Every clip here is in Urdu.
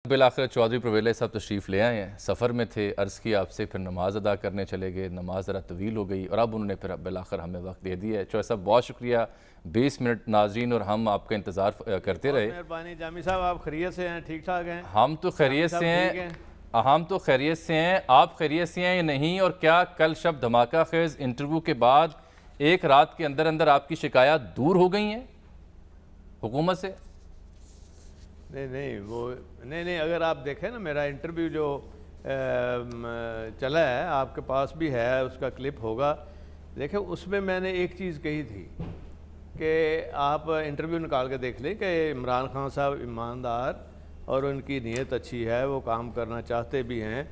بالآخر چودھری پرویز صاحب تشریف لے آئے ہیں، سفر میں تھے، عرض کی آپ سے، پھر نماز ادا کرنے چلے گئے، نماز ذرا طویل ہو گئی اور اب انہوں نے پھر بالآخر ہمیں وقت دے دیا ہے۔ چودھری صاحب بہت شکریہ، 20 منٹ ناظرین اور ہم آپ کا انتظار کرتے رہے۔ مہربانی جامی صاحب، آپ خیریت سے ہیں؟ ٹھیک ٹھاک ہیں؟ ہم تو خیریت سے ہیں، آپ خیریت سے ہیں یا نہیں؟ اور کیا کل شب دھماکہ خیز انٹرویو کے بعد ایک رات کے اندر اندر آپ کی شکایات دور ہو گئی ہیں حکومت سے؟ نہیں، اگر آپ دیکھیں نا میرا انٹرویو جو چلا ہے، آپ کے پاس بھی ہے، اس کا کلپ ہوگا، دیکھیں اس میں میں نے ایک چیز کہی تھی کہ آپ انٹرویو نکال کے دیکھ لیں کہ عمران خان صاحب ایماندار اور ان کی نیت اچھی ہے، وہ کام کرنا چاہتے بھی ہیں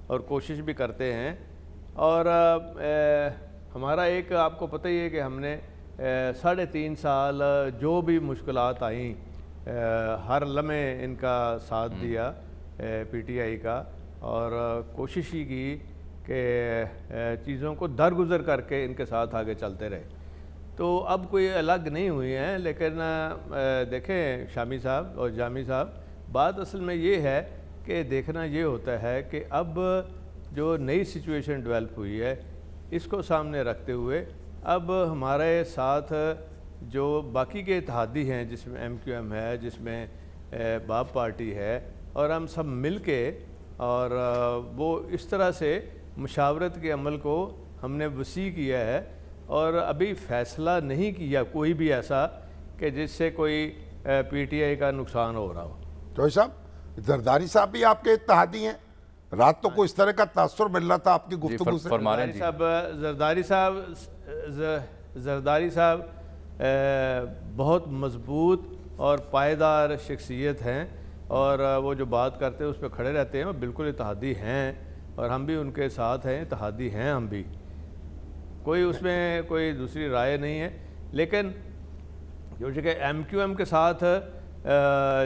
اور کوشش بھی کرتے ہیں۔ اور ہمارا ایک آپ کو پتہ ہی ہے کہ ہم نے 3.5 سال جو بھی مشکلات آئیں، ہر لمحے ان کا ساتھ دیا پی ٹی آئی کا، اور کوشش ہی کی کہ چیزوں کو درگزر کر کے ان کے ساتھ آگے چلتے رہے۔ تو اب کوئی الگ نہیں ہوئی ہیں، لیکن دیکھیں شامی صاحب اور جامی صاحب، بات اصل میں یہ ہے کہ دیکھنا یہ ہوتا ہے کہ اب جو نئی سچویشن ڈیولپ ہوئی ہے، اس کو سامنے رکھتے ہوئے اب ہمارے ساتھ جو باقی کے اتحادی ہیں، جس میں ایم کیو ایم ہے، جس میں باب پارٹی ہے، اور ہم سب مل کے اور وہ اس طرح سے مشاورت کے عمل کو ہم نے وسیع کیا ہے، اور ابھی فیصلہ نہیں کیا کوئی بھی ایسا کہ جس سے کوئی پی ٹی آئی کا نقصان ہو رہا ہو۔ چودھری صاحب، زرداری صاحب بھی آپ کے اتحادی ہیں؟ رات تو کوئی اس طرح کا تاثر مل رہا تھا آپ کی گفتگو سے۔ زرداری صاحب بہت مضبوط اور پائیدار شخصیت ہیں، اور وہ جو بات کرتے ہیں اس پہ کھڑے رہتے ہیں، وہ بالکل اتحادی ہیں، اور ہم بھی ان کے ساتھ ہیں، اتحادی ہیں ہم بھی، کوئی اس میں کوئی دوسری رائے نہیں ہے۔ لیکن جو کہ ایم کیو ایم کے ساتھ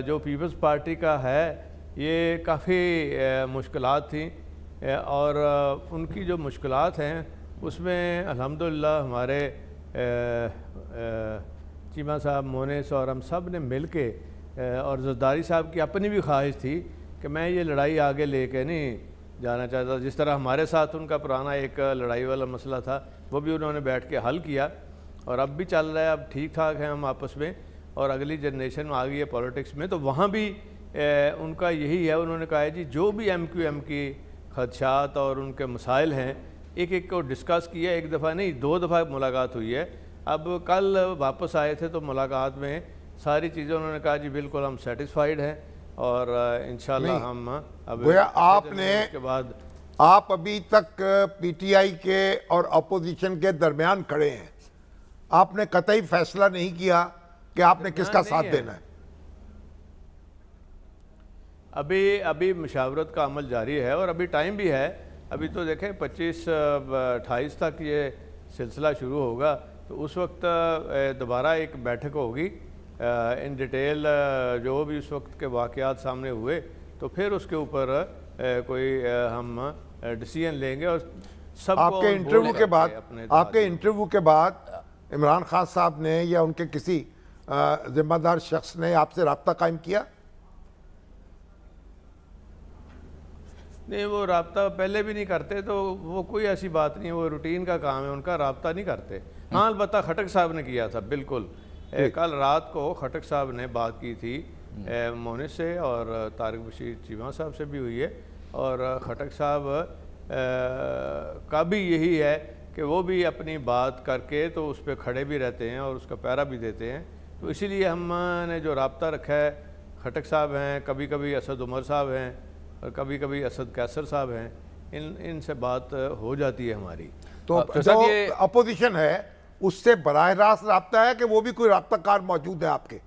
جو پیپلز پارٹی کا ہے، یہ کافی مشکلات تھیں، اور ان کی جو مشکلات ہیں اس میں الحمدللہ ہمارے چیمہ صاحب، مونس اور ہم سب نے مل کے، اور زرداری صاحب کی اپنی بھی خواہش تھی کہ میں یہ لڑائی آگے لے کے نہیں جانا چاہتا، جس طرح ہمارے ساتھ ان کا پرانا ایک لڑائی والا مسئلہ تھا، وہ بھی انہوں نے بیٹھ کے حل کیا، اور اب بھی چل رہا ہے، اب ٹھیک ٹھاک ہیں ہم آپس میں، اور اگلی جنریشن آ گئی ہے پولیٹکس میں، تو وہاں بھی ان کا یہی ہے، انہوں نے کہا ہے جی جو بھی ایم کیو ایم کی خدشات اور ان کے مسائل ہیں، ایک ایک کو ڈسکس کیا، ایک دفعہ نہیں 2 دفعہ ملاقات ہوئی ہے۔ اب کل واپس آئے تھے تو ملاقات میں ساری چیزیں انہوں نے کہا جی بالکل ہم سیٹسفائیڈ ہیں، اور انشاءاللہ ہم اب گویا آپ ابھی تک پی ٹی آئی کے اور اپوزیشن کے درمیان کھڑے ہیں، آپ نے قطعی فیصلہ نہیں کیا کہ آپ نے کس کا ساتھ دینا ہے؟ ابھی مشاورت کا عمل جاری ہے، اور ابھی ٹائم بھی ہے، ابھی تو دیکھیں 25-28 تک یہ سلسلہ شروع ہوگا، تو اس وقت دوبارہ ایک بیٹھک ہوگی ان ڈیٹیل، جو بھی اس وقت کے واقعات سامنے ہوئے، تو پھر اس کے اوپر کوئی ہم ڈیسیژن لیں گے، اور سب آپ کے انٹرویو کے بعد عمران خان صاحب نے یا ان کے کسی ذمہ دار شخص نے آپ سے رابطہ قائم کیا؟ نہیں، وہ رابطہ پہلے بھی نہیں کرتے، تو وہ کوئی ایسی بات نہیں، وہ روٹین کا کام ہے، ان کا رابطہ نہیں کرتے۔ ہاں البتہ خٹک صاحب نے کیا تھا، بالکل کل رات کو خٹک صاحب نے بات کی تھی مونس سے، اور طارق بشیر چیمہ صاحب سے بھی ہوئی ہے، اور خٹک صاحب کا بھی یہی ہے کہ وہ بھی اپنی بات کر کے تو اس پہ کھڑے بھی رہتے ہیں اور اس کا پہرا بھی دیتے ہیں، تو اسی لیے ہم نے جو رابطہ رکھا ہے، خٹک صاحب ہیں، کبھی کبھی اسد عمر صاحب ہیں، اور کبھی کبھی اسد کیسر صاحب ہیں، ان سے بات ہو جاتی ہے ہماری۔ تو جو اپوزیشن ہے اس سے براہ راست رابطہ ہے کہ وہ بھی کوئی رابطہ کار موجود ہے آپ کے؟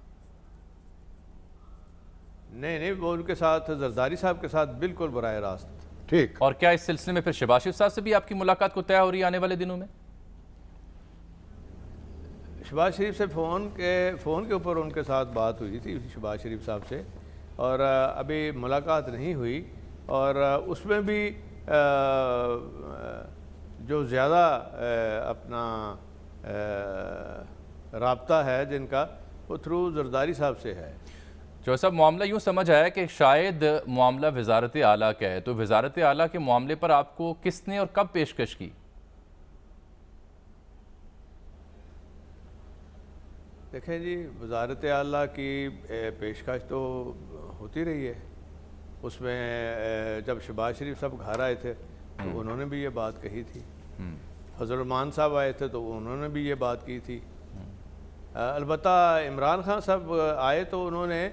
نہیں، وہ ان کے ساتھ زرداری صاحب کے ساتھ بالکل براہ راست۔ ٹھیک، اور کیا اس سلسلے میں پھر شہباز شریف صاحب سے بھی آپ کی ملاقات کو طے ہو رہی ہے آنے والے دنوں میں؟ شہباز شریف سے فون کے اوپر ان کے ساتھ بات ہوئی تھی شہباز شریف صاحب سے، اور ابھی ملاقات نہیں ہوئی، اور اس میں بھی جو زیادہ اپنا رابطہ ہے جن کا، وہ تھرو زرداری صاحب سے ہے۔ جو صاحب معاملہ یوں سمجھ آیا کہ شاید معاملہ وزارت اعلیٰ کا ہے، تو وزارت اعلیٰ کے معاملے پر آپ کو کس نے اور کب پیشکش کی؟ دیکھیں جی، وزارت اعلیٰ کی پیشکش تو ہوتی رہی ہے. اس میں جب شہباز شریف صاحب گھر آئے تھے تو انہوں نے بھی یہ بات کہی تھی. فضل الرحمان صاحب آئے تھے تو انہوں نے بھی یہ بات کی تھی. البتہ عمران خان صاحب آئے تو انہوں نے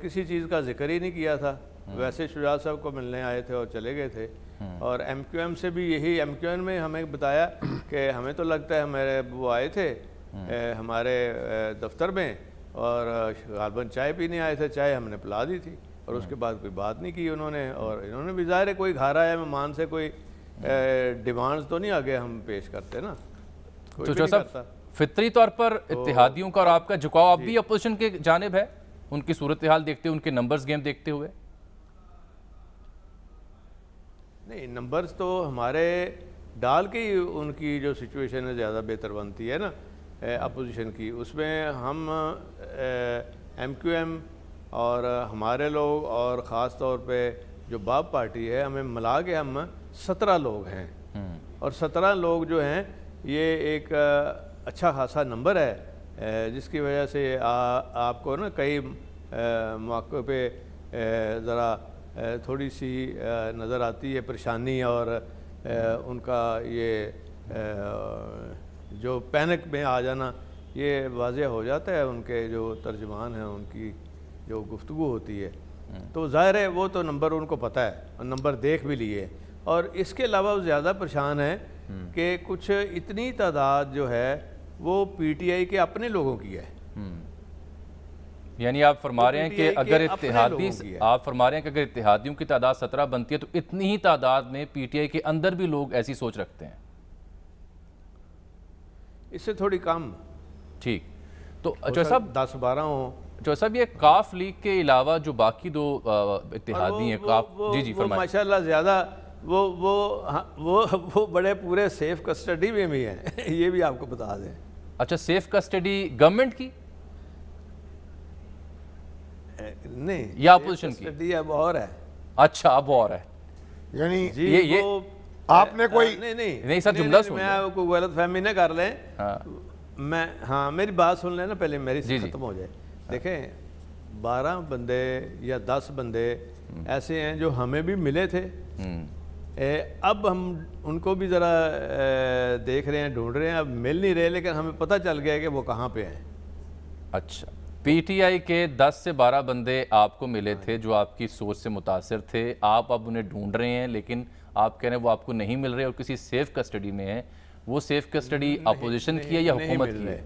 کسی چیز کا ذکر ہی نہیں کیا تھا. ویسے شجاعت صاحب کو ملنے آئے تھے اور چلے گئے تھے. اور ایم کیو ایم سے بھی یہی، ایم کیو ایم میں ہمیں بتایا کہ ہمیں تو لگتا ہے ہمارے وہ آئے تھے ہمارے دفتر میں اور غالباً چائے پینے آئے تھے، چائے ہم نے پلا دی تھی اور اس کے بعد کوئی بات نہیں کی انہوں نے. اور انہوں نے بھی ظاہر ہے کوئی گھر آیا مہمان سے کوئی ڈیمانڈز تو نہیں آگے ہم پیش کرتے نا. تو جو صاحب فطری طور پر اتحادیوں کا اور آپ کا جھکاؤ اب بھی اپوزیشن کے جانب ہے، ان کی صورتحال دیکھتے ہوئے، ان کے نمبرز گیم دیکھتے ہوئے؟ نہیں، نمبرز تو ہمارے ڈال کے ہی ان کی جو سچویشن ہے زیادہ بہتر بنتی ہے نا اپوزیشن کی. اس میں ہم ایم کیو ایم اور ہمارے لوگ اور خاص طور پہ جو باب پارٹی ہے، ہمیں ملا کے ہم 17 لوگ ہیں. اور 17 لوگ جو ہیں یہ ایک اچھا خاصا نمبر ہے، جس کی وجہ سے آپ کو نا کئی مواقع پہ ذرا تھوڑی سی نظر آتی ہے پریشانی اور ان کا یہ جو پینک میں آ جانا یہ واضح ہو جاتا ہے. ان کے جو ترجمان ہیں ان کی جو گفتگو ہوتی ہے تو ظاہر ہے وہ تو نمبر ان کو پتہ ہے اور نمبر دیکھ بھی لیے. اور اس کے علاوہ وہ زیادہ پریشان ہیں کہ کچھ اتنی تعداد جو ہے وہ پی ٹی آئی کے اپنے لوگوں کی ہے. یعنی آپ فرما رہے ہیں کہ اگر اتحادیوں کی تعداد 17 بنتی ہے تو اتنی ہی تعداد میں پی ٹی آئی کے اندر بھی لوگ ایسی سوچ رکھتے ہیں؟ اس سے تھوڑی کم. ٹھیک. تو جو صاحب 10-12 ہوں. جو صاحب یہ کاف لیگ کے علاوہ جو باقی دو اتحادی ہیں کاف، جی فرمائیں. ماشاءاللہ زیادہ وہ بڑے پورے سیف کسٹڈی میں بھی ہیں یہ بھی آپ کو بتا دیں. اچھا، سیف کسٹڈی گورنمنٹ کی نہیں یا اپوزیشن کی؟ اب اور ہے. اچھا، اب اور ہے. یعنی یہ آپ نے کوئی نہیں سر جملہ سن میں کوئی غلط فہمی نہ کر لیں. میں میری بات سن لیں نا پہلے، میری ختم ہو جائے. دیکھیں 12 بندے یا 10 بندے ایسے ہیں جو ہمیں بھی ملے تھے. اب ہم ان کو بھی ذرا دیکھ رہے ہیں، ڈھونڈ رہے ہیں. اب مل نہیں رہے لیکن ہمیں پتہ چل گیا کہ وہ کہاں پہ ہیں. اچھا، پی ٹی آئی کے 10 سے 12 بندے آپ کو ملے تھے جو آپ کی سوچ سے متاثر تھے. آپ اب انہیں ڈھونڈ رہے ہیں لیکن آپ کہہ رہے ہیں وہ آپ کو نہیں مل رہے اور کسی سیف کسٹڈی میں ہیں. وہ سیف کسٹڈی اپوزیشن کی ہے یا حکومت کی ہے؟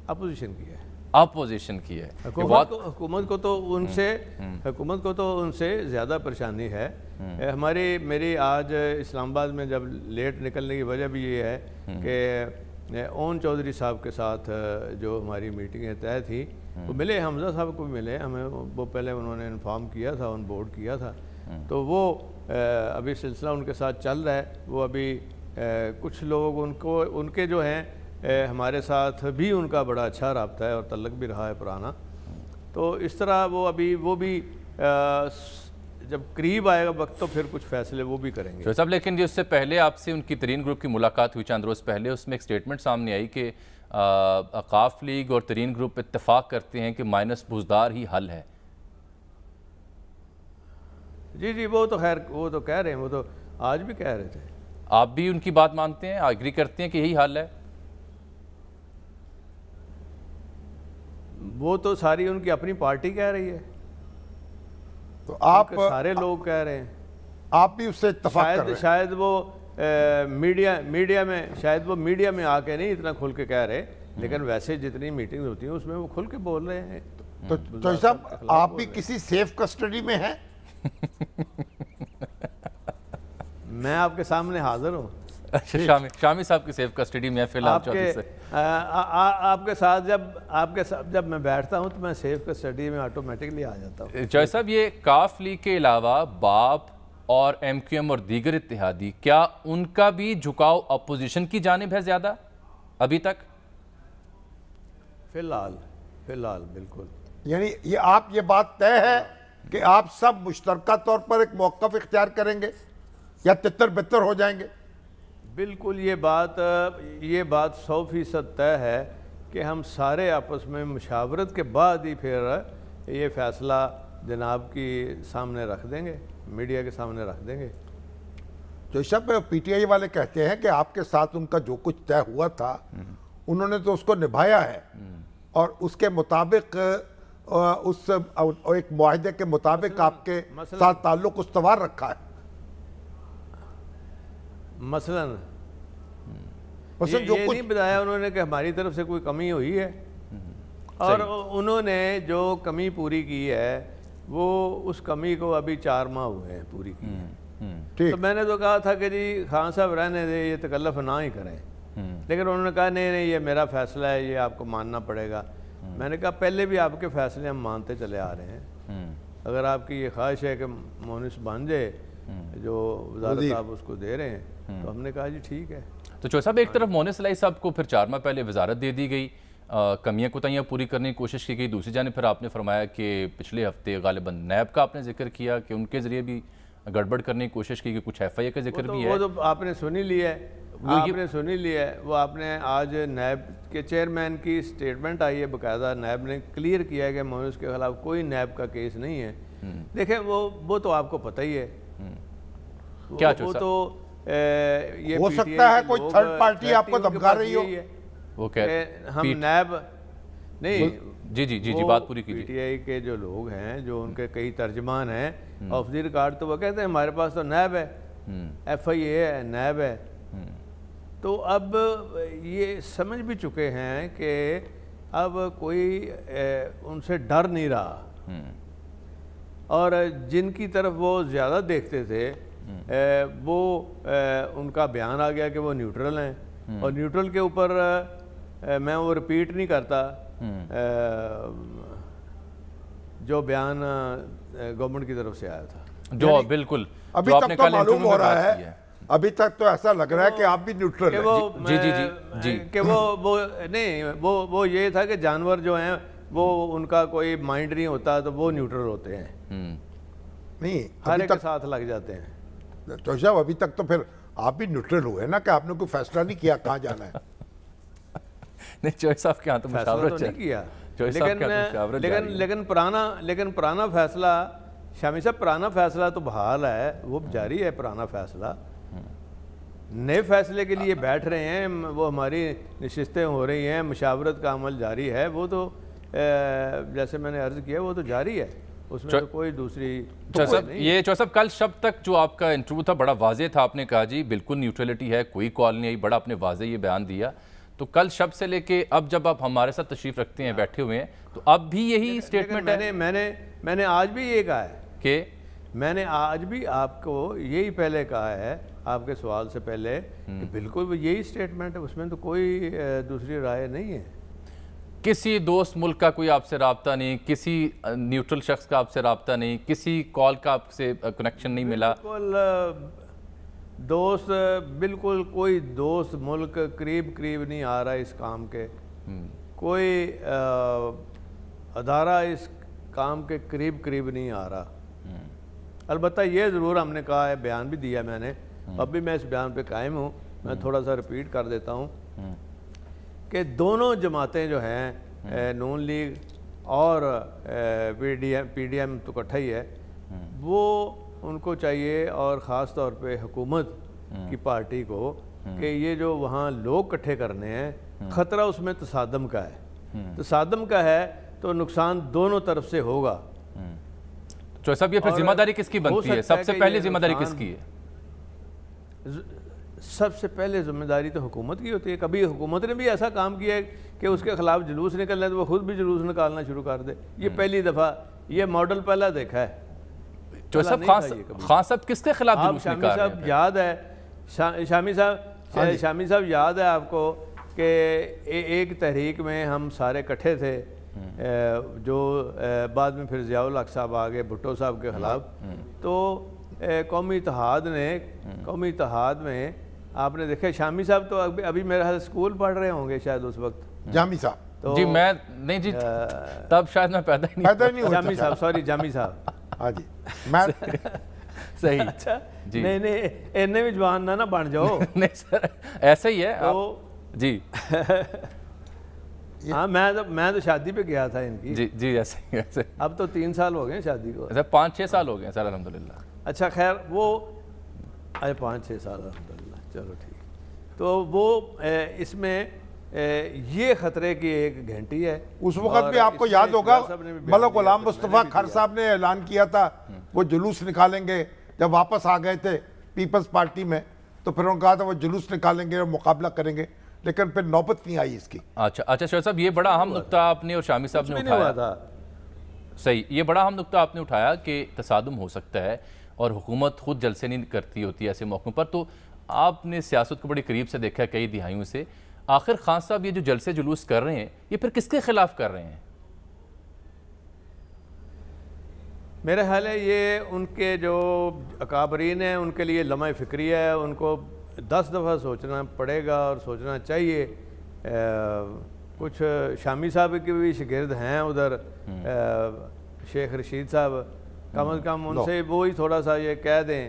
اپوزیشن کی ہے. اپوزیشن کی ہے. حکومت کو تو ان سے زیادہ پریشانی ہے. میری آج اسلام آباد میں جب لیٹ نکلنے کی وجہ بھی یہ ہے کہ اون چودھری صاحب کے ساتھ جو ہماری میٹنگیں طے تھی وہ ملے، حمزہ صاحب کو بھی ملے ہمیں. وہ پہلے انہوں نے انفارم کیا تھا، آن بورڈ کیا تھا. تو وہ ابھی سلسلہ ان کے ساتھ چل رہا ہے. وہ ابھی کچھ لوگ ان کے جو ہیں ہمارے ساتھ بھی ان کا بڑا اچھا رابطہ ہے اور تعلق بھی رہا ہے پرانا. تو اس طرح وہ بھی جب قریب آئے گا وقت تو پھر کچھ فیصلے وہ بھی کریں گے. صاحب لیکن اس سے پہلے آپ سے ان کی ترین گروپ کی ملاقات ہوئی چند روز پہلے. اس میں ایک سٹیٹمنٹ سامنے آئی کہ کاف لیگ اور ترین گروپ اتفاق کرتے ہیں کہ مائنس بزدار ہی حل ہے. جی وہ تو خیر وہ تو کہہ رہے ہیں، وہ تو آج بھی کہہ رہے تھے. آپ بھی ان کی بات مانتے ہیں، ایگری کرتے ہیں کہ یہی حل ہے؟ وہ تو ساری ان کی اپنی پارٹی کہہ رہی ہے. تو آپ سارے لوگ کہہ رہے ہیں. آپ بھی اس سے اتفاق کر رہے ہیں. شاید وہ میڈیا میں آ کے نہیں اتنا کھل کے کہہ رہے، لیکن ویسے جتنی میٹنگ ہوتی ہیں اس میں وہ کھل کے بول رہے ہیں. تو صاحب آپ بھی کسی سیف کسٹڈی میں ہیں؟ میں آپ کے سامنے حاضر ہوں. شامی صاحب کی سیف کسٹڈی میں فی الحال آپ کے ساتھ جب میں بیٹھتا ہوں تو میں سیف کسٹڈی میں آٹومیٹکلی آ جاتا ہوں. جوائے صاحب یہ کاف لیگ کے علاوہ باپ اور ایم کیو ایم اور دیگر اتحادی، کیا ان کا بھی جھکاؤ اپوزیشن کی جانب ہے زیادہ ابھی تک؟ فی فی الحال بالکل. یعنی یہ بات طے ہے کہ آپ سب مشترکہ طور پر ایک موقف اختیار کریں گے یا تتر بتر ہو جائیں گے؟ بالکل یہ بات 100% طے ہے کہ ہم سارے آپس میں مشاورت کے بعد ہی پھر یہ فیصلہ جناب کی سامنے رکھ دیں گے، میڈیا کے سامنے رکھ دیں گے. جو سب پی ٹی آئی والے کہتے ہیں کہ آپ کے ساتھ ان کا جو کچھ طے ہوا تھا انہوں نے تو اس کو نبھایا ہے اور اس کے مطابق اس ایک معاہدے کے مطابق آپ کے ساتھ تعلق استوار رکھا ہے. مثلاً یہ نہیں بتایا انہوں نے کہ ہماری طرف سے کوئی کمی ہوئی ہے، اور انہوں نے جو کمی پوری کی ہے وہ اس کمی کو ابھی 4 ماہ ہوئے ہیں پوری کی ہے. تو میں نے تو کہا تھا کہ جی خان صاحب رہنے دیں، یہ تکلف نہ ہی کریں، لیکن انہوں نے کہا نہیں یہ میرا فیصلہ ہے، یہ آپ کو ماننا پڑے گا. میں نے کہا پہلے بھی آپ کے فیصلے ہم مانتے چلے آ رہے ہیں، اگر آپ کی یہ خواہش ہے کہ مونس بن جائے جو وزارت آپ اس کو دے رہے ہیں تو ہم نے کہا جی ٹھیک ہے. تو چوہدری صاحب ایک طرف مونس علیہ صاحب کو پھر 4 ماہ پہلے وزارت دے دی گئی، کمیاں کوتاہیاں پوری کرنے کی کوشش کی گئی، دوسری جانب پھر آپ نے فرمایا کہ پچھلے ہفتے غالباً نیب کا آپ نے ذکر کیا کہ ان کے ذریعے بھی گڑبڑ کرنے کی کوشش کی، کہ کچھ ایف آئی اے کا ذکر بھی ہے. وہ تو آپ نے سنی لی ہے، وہ آپ نے آج نیب کے چیئرمین کی سٹیٹمنٹ آئی ہے، باقاعدہ نیب نے کلیئر کیا ہے کہ مونس کے خلاف کوئی نیب کا کیس نہیں ہے. دیکھیں وہ تو آپ کو پتہ ہی ہے، وہ تو یہ ہو سکتا ہے کوئی تھرڈ پارٹی آپ کو دھمکا رہی ہو، وہ کہ ہم نیب نہیں. جی بات پوری کیجیے. پی ٹی آئی کے جو لوگ ہیں، جو ان کے کئی ترجمان ہیں آف دی ریکارڈ، تو وہ کہتے ہیں ہمارے پاس تو نیب ہے، ایف آئی اے ہے، نیب ہے. تو اب یہ سمجھ بھی چکے ہیں کہ اب کوئی ان سے ڈر نہیں رہا، اور جن کی طرف وہ زیادہ دیکھتے تھے وہ ان کا بیان آ گیا کہ وہ نیوٹرل ہیں، اور نیوٹرل کے اوپر میں وہ ریپیٹ نہیں کرتا جو بیان گورنمنٹ کی طرف سے آیا تھا. جو بالکل ابھی تک تو معلوم ہو رہا ہے، ابھی تک تو ایسا لگ رہا ہے کہ آپ بھی نیوٹرل ہیں. جی کہ وہ نہیں، وہ یہ تھا کہ جانور جو ہیں وہ ان کا کوئی مائنڈ نہیں ہوتا تو وہ نیوٹرل ہوتے ہیں، نہیں ہر ایک کے ساتھ لگ جاتے ہیں. تو صاحب ابھی تک تو پھر آپ بھی نیوٹرل ہوئے نا، کہ آپ نے کوئی فیصلہ نہیں کیا کہاں جانا ہے. نہیں چوہدری صاحب کے ہاں تو مشاورت نہیں کیا، لیکن پرانا فیصلہ شامی صاحب، پرانا فیصلہ تو بحال ہے، وہ جاری ہے پرانا فیصلہ. نئے فیصلے کے لیے بیٹھ رہے ہیں، وہ ہماری نشستیں ہو رہی ہیں، مشاورت کا عمل جاری ہے، وہ تو جیسے میں نے عرض کیا وہ تو جاری ہے، اس میں تو کوئی دوسری یہ چوہدری صاحب کل شب تک جو آپ کا انٹرویو تھا بڑا واضح تھا، آپ نے کہا جی بالکل نیوٹرلٹی ہے، کوئی کال نہیں آئی، بڑا آپ نے واضح یہ بیان دیا. تو کل شب سے لے کے اب جب آپ ہمارے ساتھ تشریف رکھتے ہیں، بیٹھے ہوئے ہیں، تو اب بھی یہی سٹیٹمنٹ ہے؟ میں نے آج بھی یہ کہا ہے کہ میں نے آج بھی آپ کو یہی پہلے کہا ہے آپ کے سوال سے پہلے کہ بالکل یہی سٹیٹمنٹ ہے، اس میں تو کوئی دوسری رائے نہیں ہے. کسی دوست ملک کا کوئی آپ سے رابطہ نہیں، کسی نیوٹرل شخص کا آپ سے رابطہ نہیں، کسی کال کا آپ سے کنیکشن نہیں ملا؟ بالکل دوست، بالکل کوئی دوست ملک قریب نہیں آ رہا اس کام کے، کوئی ادارہ اس کام کے قریب نہیں آ رہا. البتہ یہ ضرور ہم نے کہا ہے، بیان بھی دیا میں نے، اب بھی میں اس بیان پہ قائم ہوں، میں تھوڑا سا ریپیٹ کر دیتا ہوں کہ دونوں جماعتیں جو ہیں، نون لیگ اور پی ڈی ایم تو اکٹھا ہی ہے، وہ ان کو چاہیے، اور خاص طور پہ حکومت کی پارٹی کو، کہ یہ جو وہاں لوگ اکٹھے کرنے ہیں، خطرہ اس میں تصادم کا ہے. تصادم کا ہے تو نقصان دونوں طرف سے ہوگا. چوہدری صاحب یہ پھر ذمہ داری کس کی بنتی ہے؟ سب سے پہلے ذمہ داری کس کی ہے؟ سب سے پہلے ذمہ داری تو حکومت کی ہوتی ہے. کبھی حکومت نے بھی ایسا کام کیا ہے کہ اس کے خلاف جلوس نکلنا ہے تو وہ خود بھی جلوس نکالنا شروع کر دے. یہ پہلی دفعہ یہ ماڈل پہلا دیکھا ہے. چوہدری صاحب خان صاحب کس کے خلاف جلوس نکال رہے ہیں؟ صاحب یاد ہے، شامی صاحب یاد ہے آپ کو کہ ایک تحریک میں ہم سارے اکٹھے تھے، جو بعد میں پھر ضیاء الحق صاحب آگے بھٹو صاحب کے خلاف. تو قومی اتحاد میں آپ نے دیکھا، شامی صاحب تو ابھی میرے خیال اسکول پڑھ رہے ہوں گے شاید اس وقت، جامی صاحب تو جی میں نہیں جی تب شاید میں پیدا ہی نہیں ہوتا جامی صاحب، سوری جامی صاحب، ہاں جی میں صحیح اچھا جی نہیں نہیں اینے بھی جوان نہ بن جاؤ نہیں سر ایسا ہی ہے تو جی ہاں میں تو شادی پہ گیا تھا ان کی، جی جی ایسے ہی ایسے اب تو 3 سال ہو گئے شادی کو. 5-6 سال ہو گئے ہیں سر الحمدللہ. اچھا خیر وہ 5-6 سال الحمدللہ چلو ٹھیک. تو وہ اس میں یہ خطرے کی ایک گھنٹی ہے. اس وقت بھی آپ کو یاد ہوگا ملک غلام مصطفیٰ کھر صاحب نے اعلان کیا تھا وہ جلوس نکالیں گے جب واپس آ گئے تھے پیپلز پارٹی میں، تو پھر انہوں نے کہا تھا وہ جلوس نکالیں گے اور مقابلہ کریں گے، لیکن پھر نوبت نہیں آئی اس کی. اچھا شویب صاحب یہ بڑا اہم نقطہ آپ نے اور شامی صاحب نے اٹھایا. صحیح، یہ بڑا اہم نقطہ آپ نے اٹھایا کہ تصادم ہو سکتا ہے اور حکومت خود جلسے نہیں کرتی ہوتی ایسے موقعوں پر. تو آپ نے سیاست کو بڑی قریب سے دیکھا ہے کئی دہائیوں سے. آخر خان صاحب یہ جو جلسے جلوس کر رہے ہیں یہ پھر کس کے خلاف کر رہے ہیں؟ میرا خیال ہے یہ ان کے جو اکابرین ہیں ان کے لیے لمحہ فکری ہے، ان کو 10 دفعہ سوچنا پڑے گا اور سوچنا چاہیے. کچھ شامی صاحب کے بھی شاگرد ہیں ادھر، شیخ رشید صاحب، کم از کم ان سے وہی تھوڑا سا یہ کہہ دیں.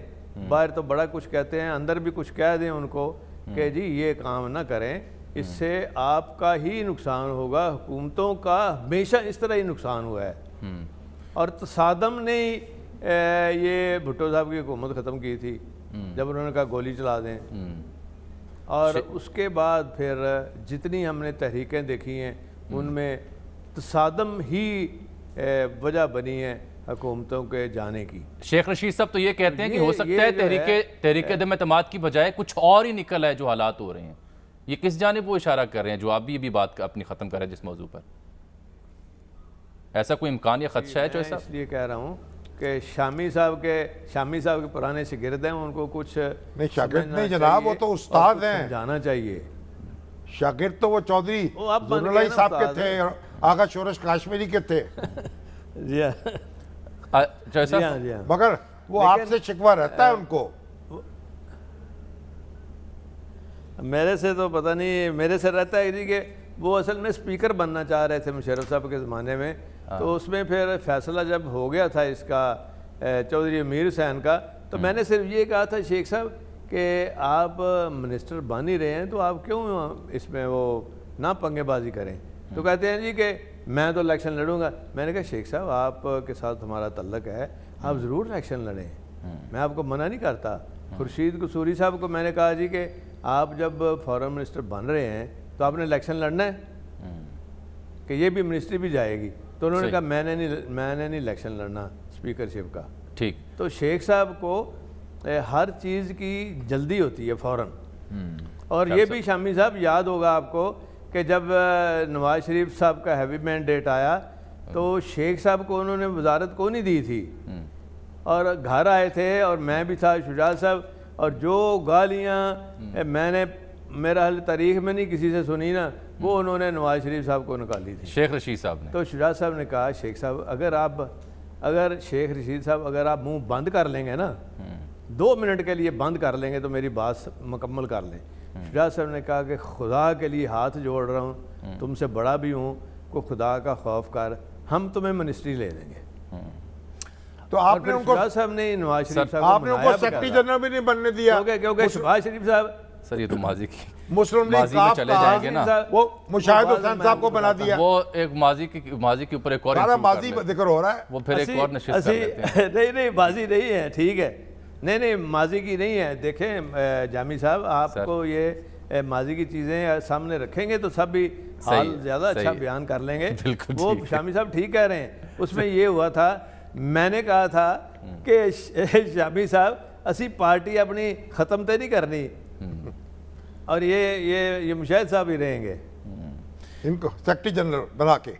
باہر تو بڑا کچھ کہتے ہیں، اندر بھی کچھ کہہ دیں ان کو کہ جی یہ کام نہ کریں، اس سے آپ کا ہی نقصان ہوگا. حکومتوں کا ہمیشہ اس طرح ہی نقصان ہوا ہے. اور تصادم نے یہ بھٹو صاحب کی حکومت ختم کی تھی جب انہوں نے کہا گولی چلا دیں. اور اس کے بعد پھر جتنی ہم نے تحریکیں دیکھی ہیں ان میں تصادم ہی وجہ بنی ہے حکومتوں کے جانے کی. شیخ رشید صاحب تو یہ کہتے ہیں کہ ہو سکتا ہے تحریک عدم اعتماد کی بجائے کچھ اور ہی نکل ہے جو حالات ہو رہے ہیں. یہ کس جانب وہ اشارہ کر رہے ہیں جو آپ بھی بات اپنی ختم کر رہے ہیں جس موضوع پر؟ ایسا کوئی امکان یا خدشہ ہے جو میں اس لیے کہہ رہا ہوں کہ شامی صاحب کے پرانے شاگرد ہیں، ان کو کچھ نہیں شاگرد نہیں جناب، وہ تو استاد ہیں، جانا چاہیے. شاگرد تو وہ چودھری ظہور صاحب کے تھے اور آغا شورش کاشمیری کے تھے. جی ہاں مگر وہ آپ سے شکوہ رہتا ہے ان کو. میرے سے تو پتہ نہیں، میرے سے رہتا ہے جی کہ وہ اصل میں سپیکر بننا چاہ رہے تھے مشرف صاحب کے زمانے میں. تو اس میں پھر فیصلہ جب ہو گیا تھا اس کا چودھری امیر حسین کا، تو میں نے صرف یہ کہا تھا شیخ صاحب کہ آپ منسٹر بن ہی رہے ہیں تو آپ کیوں اس میں وہ نہ پنگے بازی کریں. تو کہتے ہیں جی کہ میں تو الیکشن لڑوں گا. میں نے کہا شیخ صاحب آپ کے ساتھ ہمارا تعلق ہے، آپ ضرور الیکشن لڑیں، میں آپ کو منع نہیں کرتا. خورشید قصوری صاحب کو میں نے کہا جی کہ آپ جب فارن منسٹر بن رہے ہیں تو آپ نے الیکشن لڑنا ہے کہ یہ بھی منسٹری بھی جائے گی. تو انہوں نے کہا میں نے نہیں الیکشن لڑنا اسپیکرشپ کا. ٹھیک. تو شیخ صاحب کو ہر چیز کی جلدی ہوتی ہے فوراً. اور یہ بھی شامی صاحب یاد ہوگا آپ کو کہ جب نواز شریف صاحب کا ہیوی مینڈیٹ آیا تو شیخ صاحب کو انہوں نے وزارت کو نہیں دی تھی اور گھر آئے تھے اور میں بھی تھا، شجاع صاحب، اور جو گالیاں میں نے میرا حال تاریخ میں نہیں کسی سے سنی نا، وہ انہوں نے نواز شریف صاحب کو نکالی تھی. شیخ رشید صاحب نے. تو شجاع صاحب نے کہا شیخ صاحب اگر شیخ رشید صاحب اگر آپ منہ بند کر لیں گے نا، 2 منٹ کے لیے بند کر لیں گے تو میری بات مکمل کر لیں. شجاع صاحب نے کہا کہ خدا کے لیے ہاتھ جوڑ رہا ہوں، تم سے بڑا بھی ہوں، کو خدا کا خوف کر، ہم تمہیں منسٹری لے دیں گے. تو آپ نے ان کو شجاع صاحب نے نواز شریف صاحب آپ نے ان کو سیکرٹری جنرل بھی نہیں بننے دیا کیونکہ شہباز شریف صاحب سر یہ تو ماضی کی مسلم لیگ میں چلے جائیں گے نا، وہ مشاہد حسین صاحب کو بنا دیا. وہ ایک ماضی کے اوپر ایک اور سارا ماضی ذکر ہو رہا ہے. وہ پھر ایک اور نشست کر لیتے ہیں. نہیں ماضی نہیں ہے، ٹھیک ہے، نہیں ماضی کی نہیں ہے. دیکھیں جامی صاحب آپ کو یہ ماضی کی چیزیں سامنے رکھیں گے تو سب بھی حال زیادہ اچھا بیان کر لیں گے. وہ شامی صاحب ٹھیک کہہ رہے ہیں. اس میں یہ ہوا تھا، میں نے کہا تھا کہ شامی صاحب اسی پارٹی اپنی ختم تے نہیں کرنی اور یہ مشاہد صاحب ہی رہیں گے ان کو سیکرٹری جنرل بنا کے.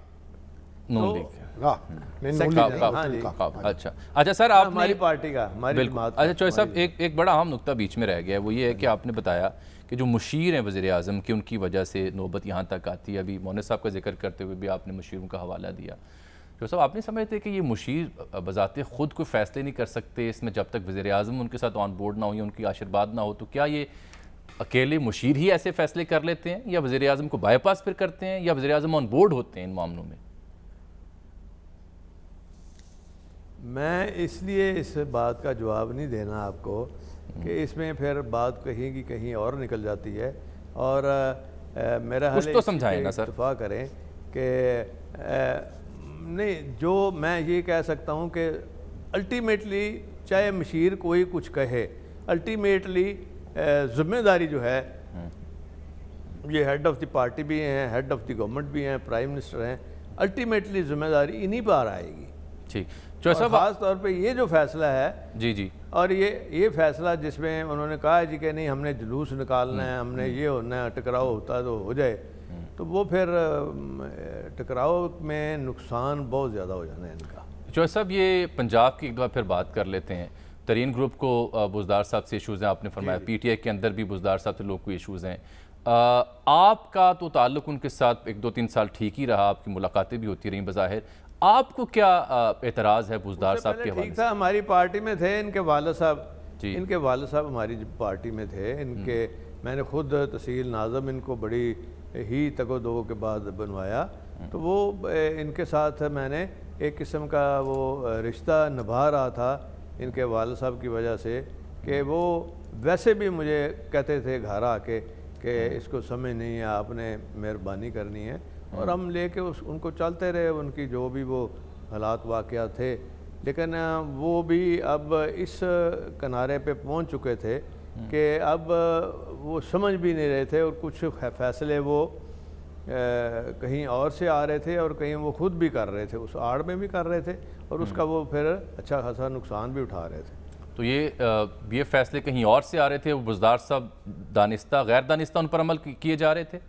اچھا سر آپ ہماری پارٹی کا ہماری جماعت. اچھا چوہے صاحب ایک بڑا اہم نقطہ بیچ میں رہ گیا ہے، وہ یہ ہے کہ آپ نے بتایا کہ جو مشیر ہیں وزیر اعظم کی ان کی وجہ سے نوبت یہاں تک آتی ہے. ابھی مونس صاحب کا ذکر کرتے ہوئے بھی آپ نے مشیروں کا حوالہ دیا. جو صاحب آپ نہیں سمجھتے کہ یہ مشیر بذات خود کوئی فیصلے نہیں کر سکتے اس میں جب تک وزیر اعظم ان کے ساتھ آن بورڈ نہ ہو یا ان کی آشرواد نہ ہو؟ تو کیا یہ اکیلے مشیر ہی ایسے فیصلے کر لیتے ہیں یا وزیر اعظم کو بائی پاس پھر کرتے ہیں یا وزیر اعظم آن بورڈ ہوتے ہیں ان معاملوں میں؟ میں اس لیے اس بات کا جواب نہیں دینا آپ کو کہ اس میں پھر بات کہیں کی کہیں اور نکل جاتی ہے، اور میرا حل تو سمجھائیں نا سر، اتفاق کریں کہ نہیں، جو میں یہ کہہ سکتا ہوں کہ الٹیمیٹلی چاہے مشیر کوئی کچھ کہے، الٹیمیٹلی ذمہ داری جو ہے یہ ہیڈ آف دی پارٹی بھی ہیں، ہیڈ آف دی گورنمنٹ بھی ہیں، پرائم منسٹر ہیں، الٹیمیٹلی ذمہ داری انہی پر آئے گی۔ ٹھیک، خاص طور پہ یہ جو فیصلہ ہے جی اور یہ فیصلہ جس میں انہوں نے کہا جی کہ نہیں ہم نے جلوس نکالنا ہے، ہم نے یہ ہونا ہے، ٹکراؤ ہوتا ہے تو ہو جائے، تو وہ پھر ٹکراؤ میں نقصان بہت زیادہ ہو جانا ہے ان کا۔ چوہے صاحب، یہ پنجاب کی ایک دفعہ پھر بات کر لیتے ہیں۔ ترین گروپ کو بزدار صاحب سے ایشوز ہیں، آپ نے فرمایا پی ٹی آئی کے اندر بھی بزدار صاحب سے لوگ کو ایشوز ہیں۔ آپ کا تو تعلق ان کے ساتھ 1-2-3 سال ٹھیک ہی رہا، آپ کی ملاقاتیں بھی ہوتی رہیں بظاہر، آپ کو کیا اعتراض ہے بزدار صاحب کے حوالے سے؟ ٹھیک تھا، ہماری پارٹی میں تھے ان کے والد صاحب، ان کے والد صاحب ہماری پارٹی میں تھے، ان کے میں نے خود تحصیل ناظم ان کو بڑی ہی تگ و دو کے بعد بنوایا، تو وہ ان کے ساتھ میں نے ایک قسم کا وہ رشتہ نبھا رہا تھا ان کے والد صاحب کی وجہ سے، کہ وہ ویسے بھی مجھے کہتے تھے گھر آ کے کہ اس کو سمجھ نہیں ہے، آپ نے مہربانی کرنی ہے، اور ہم لے کے ان کو چلتے رہے، ان کی جو بھی وہ حالات واقعات تھے، لیکن وہ بھی اب اس کنارے پہ پہنچ چکے تھے کہ اب وہ سمجھ بھی نہیں رہے تھے، اور کچھ فیصلے وہ کہیں اور سے آ رہے تھے اور کہیں وہ خود بھی کر رہے تھے، اس آڑ میں بھی کر رہے تھے، اور اس کا وہ پھر اچھا خاصا نقصان بھی اٹھا رہے تھے۔ تو یہ فیصلے کہیں اور سے آ رہے تھے، وہ بزدار صاحب دانستہ غیر دانستہ ان پر عمل کیے جا رہے تھے؟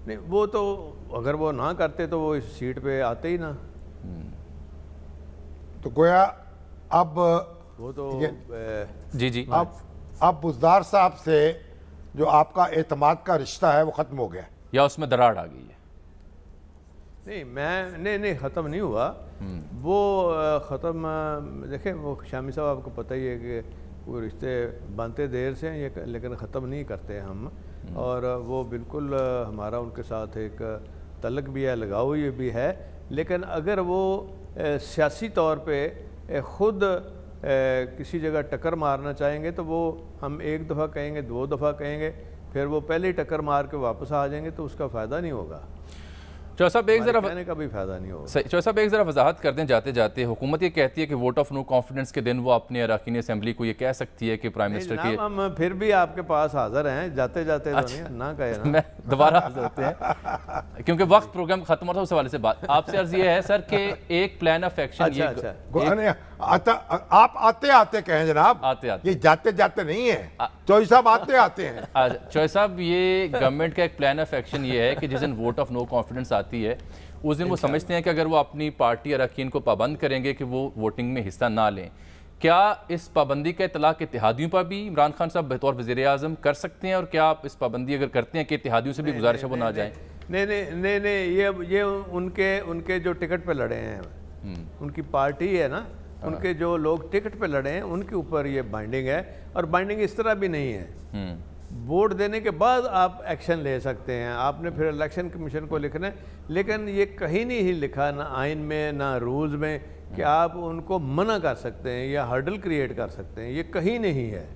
نہیں، وہ تو اگر وہ نہ کرتے تو وہ اس سیٹ پہ آتے ہی نہ۔ تو گویا اب وہ تو جی اب بزدار صاحب سے جو آپ کا اعتماد کا رشتہ ہے وہ ختم ہو گیا یا اس میں دراڑ آ گئی ہے؟ نہیں ختم نہیں ہوا، وہ ختم دیکھیں، وہ شامی صاحب آپ کو پتہ ہی ہے کہ وہ رشتے بنتے دیر سے ہیں لیکن ختم نہیں کرتے ہم، اور وہ بالکل ہمارا ان کے ساتھ ایک تعلق بھی ہے، لگاؤ بھی ہے، لیکن اگر وہ سیاسی طور پہ خود کسی جگہ ٹکر مارنا چاہیں گے تو وہ ہم 1 دفعہ کہیں گے، 2 دفعہ کہیں گے، پھر وہ پہلے ٹکر مار کے واپس آ جائیں گے تو اس کا فائدہ نہیں ہوگا، چوہے صاحب ایک ذرا کہنے کا بھی فائدہ نہیں ہوگا۔ چوہے صاحب ایک ذرا وضاحت کر دیں جاتے جاتے، حکومت یہ کہتی ہے کہ ووٹ آف نو کانفیڈنس کے دن وہ اپنے اراکین اسمبلی کو یہ کہہ سکتی ہے کہ پرائم منسٹر کی، ہم پھر بھی آپ کے پاس حاضر ہیں، جاتے جاتے نہ کہے نا، میں دوبارہ حاضر ہوتے ہیں کیونکہ وقت پروگرام ختم ہو رہا ہے، اس حوالے سے بات آپ سے عرض یہ ہے سر کہ ایک پلان آف ایکشن، آپ آتے آتے کہیں جناب، یہ جاتے جاتے نہیں ہے، چوہے صاحب آتے آتے ہیں۔ چوہے صاحب، یہ گورنمنٹ کا ایک پلان آف ایکشن یہ ہے کہ جس دن ووٹ آف نو کانفیڈنس آتی ہے اس دن وہ سمجھتے ہیں کہ اگر وہ اپنی پارٹی اراکین کو پابند کریں گے کہ وہ ووٹنگ میں حصہ نہ لیں، کیا اس پابندی کا اطلاق اتحادیوں پر بھی عمران خان صاحب بطور وزیر اعظم کر سکتے ہیں، اور کیا آپ اس پابندی اگر کرتے ہیں کہ اتحادیوں سے بھی گزارش ہے وہ نہ جائیں؟ نہیں، یہ ان کے جو ٹکٹ پہ لڑے ہیں، ان کی پارٹی ہے نا، ان کے جو لوگ ٹکٹ پہ لڑے ہیں ان کے اوپر یہ بائنڈنگ ہے، اور بائنڈنگ اس طرح بھی نہیں ہے، ووٹ دینے کے بعد آپ ایکشن لے سکتے ہیں، آپ نے پھر الیکشن کمیشن کو لکھنا ہے، لیکن یہ کہیں نہیں ہی لکھا، نہ آئین میں نہ رولز میں، کہ آپ ان کو منع کر سکتے ہیں یا ہرڈل کریٹ کر سکتے ہیں، یہ کہیں نہیں ہے،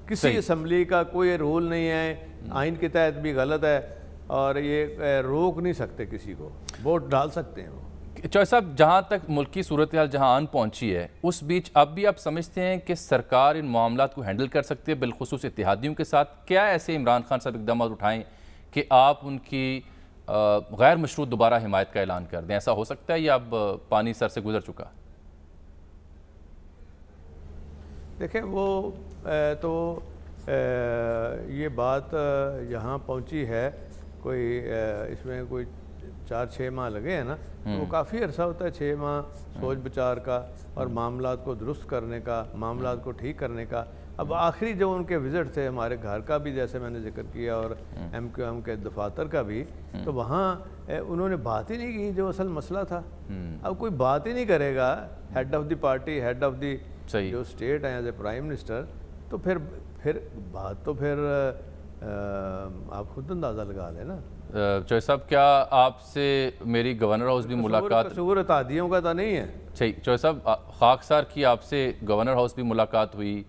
کسی اسمبلی کا کوئی رول نہیں ہے، آئین کے تحت بھی غلط ہے، اور یہ روک نہیں سکتے کسی کو، ووٹ ڈال سکتے ہیں وہ۔ چوہے صاحب، جہاں تک ملکی صورتحال جہاں آن پہنچی ہے اس بیچ اب بھی آپ سمجھتے ہیں کہ سرکار ان معاملات کو ہینڈل کر سکتے ہیں، بالخصوص اتحادیوں کے ساتھ؟ کیا ایسے عمران خان صاحب اقدامات اٹھائیں کہ آپ ان کی غیر مشروط دوبارہ حمایت کا اعلان کر دیں؟ ایسا ہو سکتا ہے یا اب پانی سر سے گزر چکا؟ دیکھیں، وہ تو یہ بات یہاں پہنچی ہے، کوئی اس میں کوئی 4-6 ماہ لگے ہیں نا، وہ کافی عرصہ ہوتا ہے، 6 ماہ سوچ بچار کا اور معاملات کو درست کرنے کا، معاملات کو ٹھیک کرنے کا۔ اب آخری جو ان کے وزٹ تھے ہمارے گھر کا بھی، جیسے میں نے ذکر کیا، اور MQM کے دفاتر کا بھی، تو وہاں انہوں نے بات ہی نہیں کی جو اصل مسئلہ تھا۔ اب کوئی بات ہی نہیں کرے گا، head of the party, head of the جو اسٹیٹ ہیں ایز اے پرائم منسٹر، تو پھر بات تو پھر آپ خود اندازہ لگا لیں نا۔ چوہے صاحب کیا آپ سے میری گورنر ہاؤس بھی ملاقات؟ قصور اتحادیوں کا تو نہیں ہے۔ صحیح چوہے صاحب، خاکسار کی آپ سے گورنر ہاؤس بھی ملاقات ہوئی،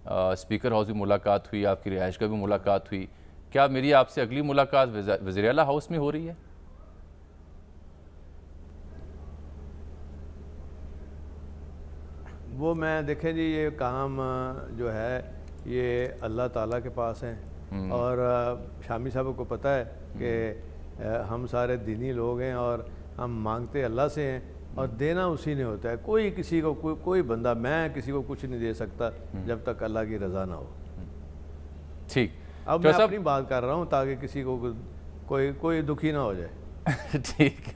اسپیکر ہاؤس بھی ملاقات ہوئی، آپ کی رہائش کا بھی ملاقات ہوئی، کیا میری آپ سے اگلی ملاقات وزیر اعلیٰ ہاؤس میں ہو رہی ہے؟ وہ میں دیکھیں جی، یہ کام جو ہے یہ اللہ تعالیٰ کے پاس ہیں، اور شامی صاحب کو پتہ ہے کہ ہم سارے دینی لوگ ہیں اور ہم مانگتے اللہ سے ہیں اور دینا اسی نے ہوتا ہے۔ کوئی کسی کو کوئی بندہ، میں کسی کو کچھ نہیں دے سکتا جب تک اللہ کی رضا نہ ہو۔ ٹھیک، اب میں اپنی بات کر رہا ہوں تاکہ کسی کو کوئی دکھی نہ ہو جائے۔ ٹھیک ہے۔